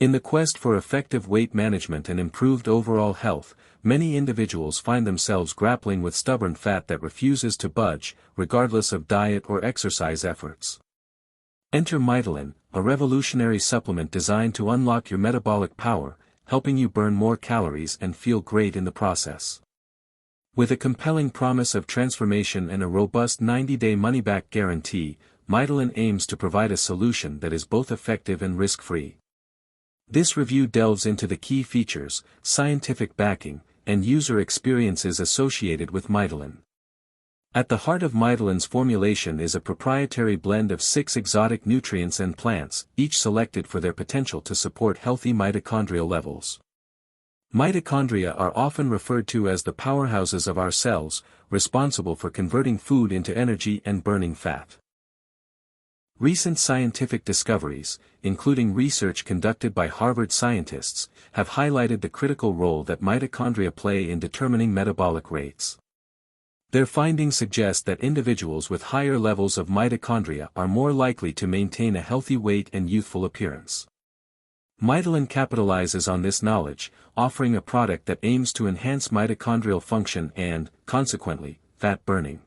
In the quest for effective weight management and improved overall health, many individuals find themselves grappling with stubborn fat that refuses to budge, regardless of diet or exercise efforts. Enter Mitolyn, a revolutionary supplement designed to unlock your metabolic power, helping you burn more calories and feel great in the process. With a compelling promise of transformation and a robust 90-day money-back guarantee, Mitolyn aims to provide a solution that is both effective and risk-free. This review delves into the key features, scientific backing, and user experiences associated with Mitolyn. At the heart of Mitolyn's formulation is a proprietary blend of 6 exotic nutrients and plants, each selected for their potential to support healthy mitochondrial levels. Mitochondria are often referred to as the powerhouses of our cells, responsible for converting food into energy and burning fat. Recent scientific discoveries, including research conducted by Harvard scientists, have highlighted the critical role that mitochondria play in determining metabolic rates. Their findings suggest that individuals with higher levels of mitochondria are more likely to maintain a healthy weight and youthful appearance. Mitolyn capitalizes on this knowledge, offering a product that aims to enhance mitochondrial function and, consequently, fat burning.